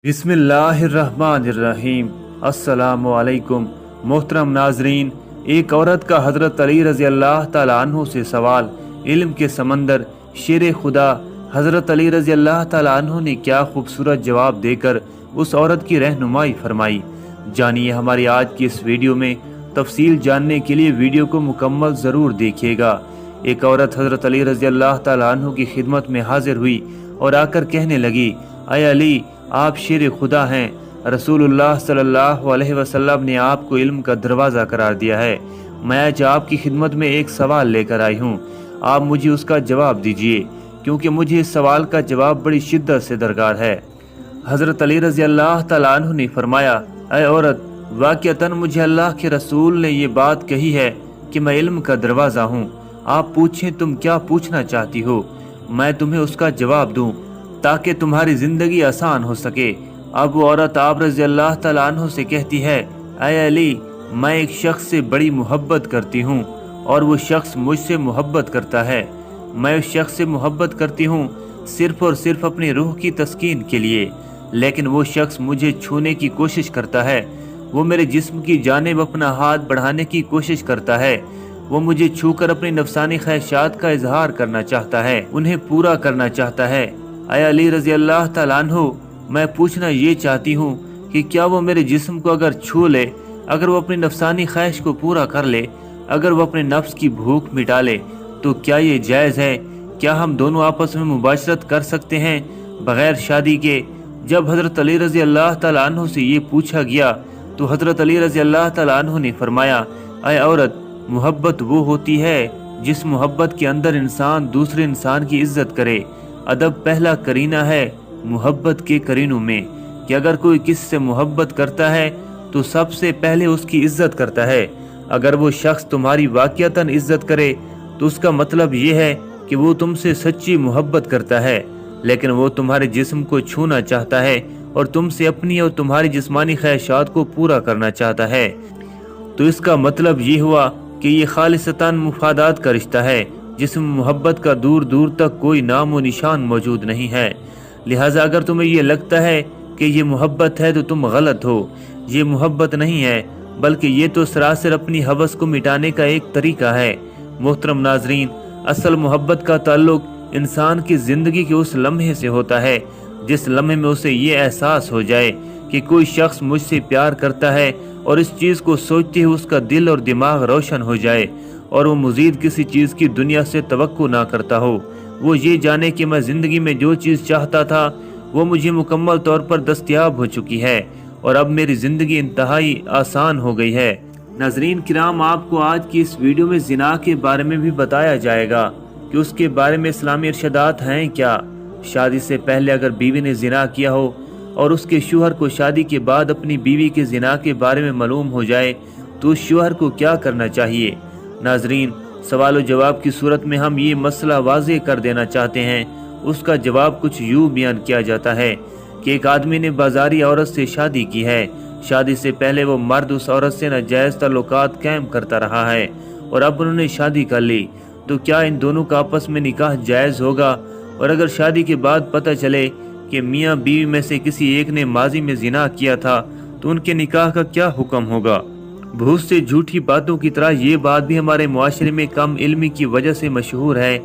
बिस्मिल्लाहिर्रहमानिर्रहीम। अस्सलामु अलैकुम। मोहतरम नाजरीन, एक औरत का हज़रत अली रज़ी अल्लाह ताला अन्हु से सवाल। इल्म के समंदर शेर खुदा हज़रत अली रज़ी अल्लाह ताला अन्हु ने क्या खूबसूरत जवाब देकर उस औरत की रहनुमाई फरमाई। जानिए हमारी आज की इस वीडियो में। तफसील जानने के लिए वीडियो को मुकम्मल ज़रूर देखिएगा। एक औरत हज़रत अली रज़ी अल्लाह ताला अन्हु की खिदमत में हाजिर हुई और आकर कहने लगी, अय अली, आप शेर खुदा हैं। रसूलुल्लाह सल्लल्लाहु अलैहि वसल्लम ने आपको इल्म का दरवाज़ा करार दिया है। मैं आज आपकी खिदमत में एक सवाल लेकर आई हूँ, आप मुझे उसका जवाब दीजिए, क्योंकि मुझे इस सवाल का जवाब बड़ी शिद्दत से दरकार है। हज़रत अली रज़ी अल्लाह तआला अन्हु ने फरमाया, अय औरत, वाक़ियतन मुझे अल्लाह के रसूल ने ये बात कही है कि मैं इल्म का दरवाज़ा हूँ। आप पूछें तुम क्या पूछना चाहती हो, मैं तुम्हें उसका जवाब दूँ ताकि तुम्हारी जिंदगी आसान हो सके। अब वो औरत आप रज़ी अल्लाह तआला अन्हु से कहती है, अय अली, मैं एक शख्स से बड़ी मोहब्बत करती हूँ और वो शख्स मुझसे मोहब्बत करता है। मैं उस शख्स से मोहब्बत करती हूँ सिर्फ और सिर्फ अपनी रूह की तस्कीन के लिए, लेकिन वो शख्स मुझे छूने की कोशिश करता है। वो मेरे जिस्म की जानिब अपना हाथ बढ़ाने की कोशिश करता है। वो मुझे छूकर अपनी नफसानी ख्वाहिशात का इजहार करना चाहता है, उन्हें पूरा करना चाहता है। अय अली रज़ी अल्लाह तआला अन्हु, मैं पूछना ये चाहती हूँ कि क्या वो मेरे जिस्म को अगर छू ले, अगर वो अपनी नफसानी ख्वाहिश को पूरा कर ले, अगर वो अपने नफ्स की भूख मिटा ले, तो क्या ये जायज़ है? क्या हम दोनों आपस में मुबाशरत कर सकते हैं बग़ैर शादी के? जब हज़रत अली रज़ी अल्लाह तआला अन्हु से ये पूछा गया तो हज़रत अली रज़ी अल्लाह तआला अन्हु ने फरमाया, अय औरत, मोहब्बत वो होती है जिस मोहब्बत के अंदर इंसान दूसरे इंसान की इज्जत करे। अदब पहला करीना है मोहब्बत के करीनों में कि अगर कोई किसी से मोहब्बत करता है तो सबसे पहले उसकी इज्जत करता है। अगर वो शख्स तुम्हारी वाक़ियतन इज्जत करे तो उसका मतलब ये है कि वो तुमसे सच्ची मोहब्बत करता है, लेकिन वो तुम्हारे जिस्म को छूना चाहता है और तुमसे अपनी और तुम्हारी जिस्मानी ख्वाहिशात को पूरा करना चाहता है। तो इसका मतलब ये हुआ कि ये खालिसतन मुफादात का रिश्ता है, जिसमें मोहब्बत का दूर दूर तक कोई नाम व निशान मौजूद नहीं है। लिहाजा अगर तुम्हें ये लगता है कि ये मोहब्बत है तो तुम गलत हो। ये मोहब्बत नहीं है, बल्कि ये तो सरासर अपनी हवस को मिटाने का एक तरीका है। मोहतरम नाजरीन, असल मोहब्बत का ताल्लुक इंसान की ज़िंदगी के उस लम्हे से होता है जिस लम्हे में उसे ये एहसास हो जाए कि कोई शख्स मुझसे प्यार करता है, और इस चीज़ को सोचते हुए उसका दिल और दिमाग रोशन हो जाए और वो मज़ीद किसी चीज़ की दुनिया से तवक्को ना करता हो। वो ये जाने कि मैं ज़िंदगी में जो चीज़ चाहता था वो मुझे मुकम्मल तौर पर दस्तयाब हो चुकी है और अब मेरी ज़िंदगी इंतहाई आसान हो गई है। नाज़रीन किराम, आपको आज की इस वीडियो में ज़िना के बारे में भी बताया जाएगा कि उसके बारे में इस्लामी इरशादात हैं क्या। शादी से पहले अगर बीवी ने ज़िना किया हो और उसके शौहर को शादी के बाद अपनी बीवी के ज़िना के बारे में मालूम हो जाए तो उस शौहर को क्या करना चाहिए। नाजरीन, सवाल जवाब की सूरत में हम ये मसला वाज़े कर देना चाहते हैं। उसका जवाब कुछ यूँ बयान किया जाता है कि एक आदमी ने बाजारी औरत से शादी की है। शादी से पहले वो मर्द उस औरत से नाजायज़ ताल्लुकात कायम करता रहा है और अब उन्होंने शादी कर ली, तो क्या इन दोनों का आपस में निकाह जायज़ होगा? और अगर शादी के बाद पता चले कि मियाँ बीवी में से किसी एक ने माजी में ज़िना किया था तो उनके निकाह का क्या हुक्म होगा? बहुत से झूठी बातों की तरह ये बात भी हमारे मुआशरे में कम इल्मी की वजह से मशहूर है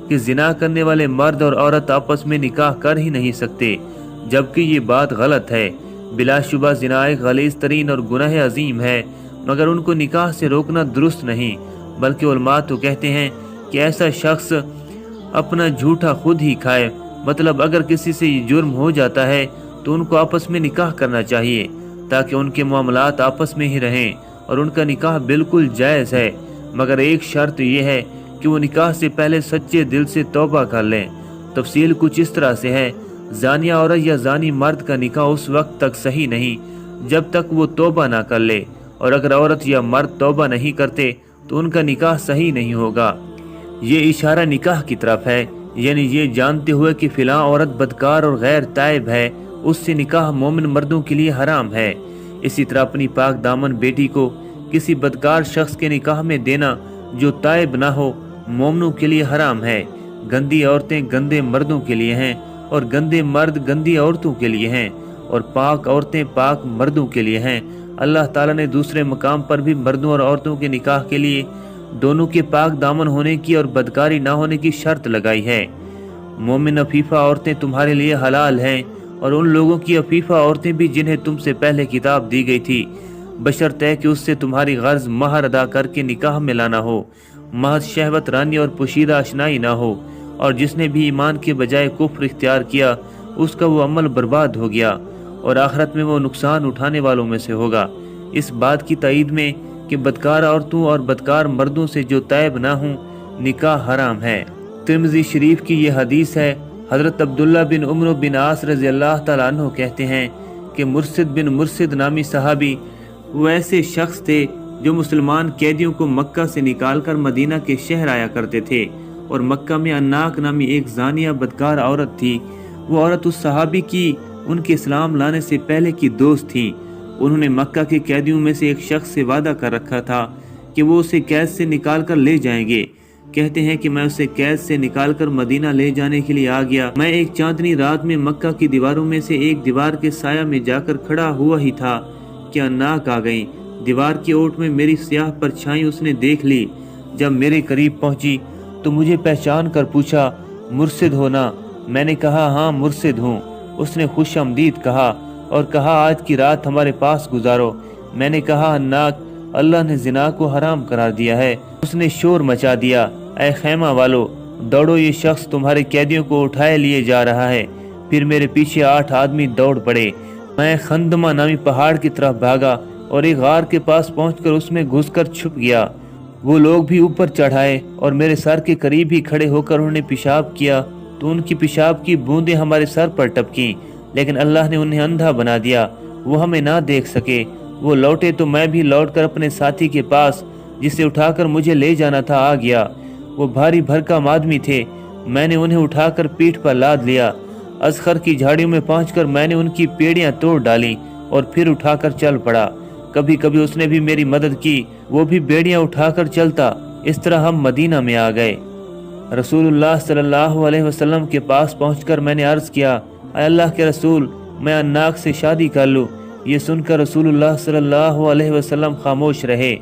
कि ज़िना करने वाले मर्द और औरत आपस में निकाह कर ही नहीं सकते, जबकि ये बात गलत है। बिलाशुबा ज़िना एक गलीज़ तरीन और गुनाह अजीम है, मगर उनको निकाह से रोकना दुरुस्त नहीं, बल्कि उलमा तो कहते हैं कि ऐसा शख्स अपना झूठा खुद ही खाए। मतलब अगर किसी से ये जुर्म हो जाता है तो उनको आपस में निकाह करना चाहिए ताकि उनके मामलात आपस में ही रहें और उनका निकाह बिल्कुल जायज़ है, मगर एक शर्त यह है कि वो निकाह से पहले सच्चे दिल से तौबा कर लें। तफसील कुछ इस तरह से है, जानिया औरत या जानी मर्द का निकाह उस वक्त तक सही नहीं जब तक वो तौबा ना कर ले, और अगर औरत या मर्द तौबा नहीं करते तो उनका निकाह सही नहीं होगा। ये इशारा निकाह की तरफ है, यानी ये जानते हुए कि फ़िलहाल औरत बदकार और गैर ताइब है, उससे निकाह मोमिन मर्दों के लिए हराम है। इसी तरह अपनी पाक दामन बेटी को किसी बदकार शख्स के निकाह में देना जो ताइब ना हो, मोमिनों के लिए हराम है। गंदी औरतें गंदे मर्दों के लिए हैं और गंदे मर्द गंदी औरतों के लिए हैं। اور پاک عورتیں پاک مردوں کے لیے ہیں۔ اللہ تعالیٰ نے دوسرے مقام پر بھی مردوں اور عورتوں کے نکاح کے لیے دونوں کے پاک دامن ہونے کی اور بدکاری نہ ہونے کی شرط لگائی ہے۔ مومن عفیفہ عورتیں تمہارے لیے حلال ہیں، اور ان لوگوں کی عفیفہ عورتیں بھی جنہیں تم سے پہلے کتاب دی گئی تھی، بشرطے کہ اس سے تمہاری غرض مہر ادا کر کے نکاح میں لانا ہو، محض شہوت رانی اور پوشیدہ اشنائی نہ ہو۔ اور جس نے بھی ایمان کے بجائے کفر اختیار کیا، اس کا وہ عمل برباد ہو گیا، اور آخرت میں وہ نقصان اٹھانے والوں میں سے ہوگا۔ اس بات کی تائید میں کہ بدکار عورتوں اور بدکار مردوں سے جو تائب نہ ہوں، نکاح حرام ہے۔ ترمذی شریف کی یہ حدیث ہے۔ حضرت عبداللہ بن عمرو بن عاص رضی اللہ تعالیٰ عنہ کہتے ہیں کہ مرثد بن مرثد نامی صحابی وہ ایسے شخص تھے جو مسلمان قیدیوں کو مکہ سے نکال کر مدینہ کے شہر آیا کرتے تھے، اور مکہ میں اناک نامی ایک زانیہ بدکار عورت تھی۔ وہ عورت اس صحابی کی ان کے اسلام لانے سے پہلے کی دوست تھی۔ انہوں نے مکہ کے قیدیوں میں سے ایک شخص سے وعدہ کر رکھا تھا کہ وہ اسے قید سے نکال کر لے جائیں گے۔ کہتے ہیں کہ میں اسے قید سے نکال کر مدینہ لے جانے کے لیے آ گیا۔ میں ایک چاندنی رات میں مکہ کی دیواروں میں سے ایک دیوار کے سایہ میں جا کر کھڑا ہوا ہی تھا کہ اناک آ گئی۔ دیوار کی اوٹ میں میری سیاہ پرچھائی اس نے دیکھ لی۔ جب میرے قریب پہنچی تو مجھے پہچان کر پوچھا، مرشد ہو نا؟ میں نے کہا ہاں مرشد ہوں۔ اس نے خوش آمدید کہا اور کہا آج کی رات ہمارے پاس گزارو۔ میں نے کہا اناک، اللہ نے زنا کو حرام قرار دیا ہے۔ اس نے شور مچا دیا، اے خیمہ والو دوڑو، یہ شخص تمہارے قیدیوں کو اٹھائے لیے جا رہا ہے۔ پھر میرے پیچھے 8 آدمی دوڑ پڑے۔ میں خندمہ نامی پہاڑ کی طرف بھاگا اور ایک غار کے پاس پہنچ کر اس میں گھس کر چھپ گیا۔ وہ لوگ بھی اوپر چڑھائے اور میرے سر کے قریب ہی کھڑے ہو کر انہوں نے پیشاب کیا تو ان کی پیشاب کی بوندیں ہمارے سر پر ٹپکیں، لیکن اللہ نے انہیں اندھا بنا دیا، وہ ہمیں نہ دیکھ سکے۔ وہ لوٹے تو میں بھی لوٹ کر اپنے ساتھی کے پاس جسے اٹھا کر مجھے لے جانا تھا آ گیا۔ وہ بھاری بھرکم آدمی تھے۔ میں نے انہیں اٹھا کر پیٹھ پر لاد لیا۔ اذخر کی جھاڑیوں میں پہنچ کر میں نے ان کی پیڑیاں توڑ ڈالیں اور پھر اٹھا کر چل پڑا۔ کبھی کبھی اس نے بھی میری مدد کی، وہ بھی بیڑیاں اٹھا کر چلتا۔ اس طرح ہم مدینہ میں آ گئے۔ رسول اللہ صلی اللہ علیہ وسلم کے پاس پہنچ کر میں نے عرض کیا، اے اللہ کے رسول، میں اناک سے شادی کر لوں؟ یہ سن کر رسول اللہ صلی اللہ علیہ وسلم خاموش رہے،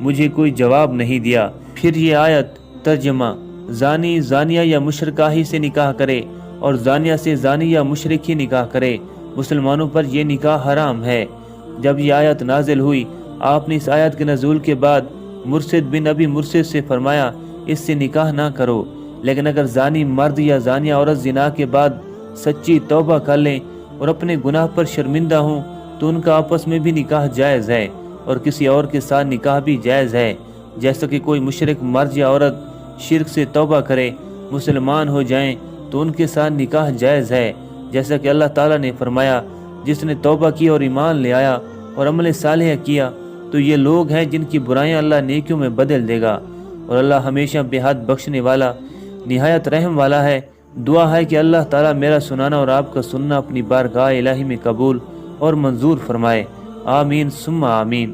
مجھے کوئی جواب نہیں دیا۔ پھر یہ آیت ترجمہ: زانی زانیہ یا مشرکہ ہی سے نکاح کرے اور زانیہ سے زانی یا مشرک ہی نکاح کرے، مسلمانوں پر یہ نکاح حرام ہے۔ جب یہ آیت نازل ہوئی، آپ نے اس آیت کے نزول کے بعد مرشد بن ابی مرشد سے فرمایا اس سے نکاح نہ کرو، لیکن اگر زانی مرد یا زانیہ عورت زنا کے بعد سچی توبہ کر لیں اور اپنے گناہ پر شرمندہ ہوں تو ان کا آپس میں بھی نکاح جائز ہے، اور کسی اور کے ساتھ نکاح بھی جائز ہے۔ جیسا کہ کوئی مشرک مرد یا عورت شرک سے توبہ کرے، مسلمان ہو جائیں تو ان کے ساتھ نکاح جائز ہے، جیسا کہ اللہ تعالیٰ نے فرمایا جس نے توبہ کی اور ایمان لے آیا اور عمل صالح کیا تو یہ لوگ ہیں جن کی برائیاں اللہ نیکیوں میں بدل دے گا، اور اللہ ہمیشہ بے حد بخشنے والا نہایت رحم والا ہے۔ دعا ہے کہ اللہ تعالیٰ میرا سنانا اور آپ کا سننا اپنی بارگاہ الہی میں قبول اور منظور فرمائے۔ آمین ثم آمین۔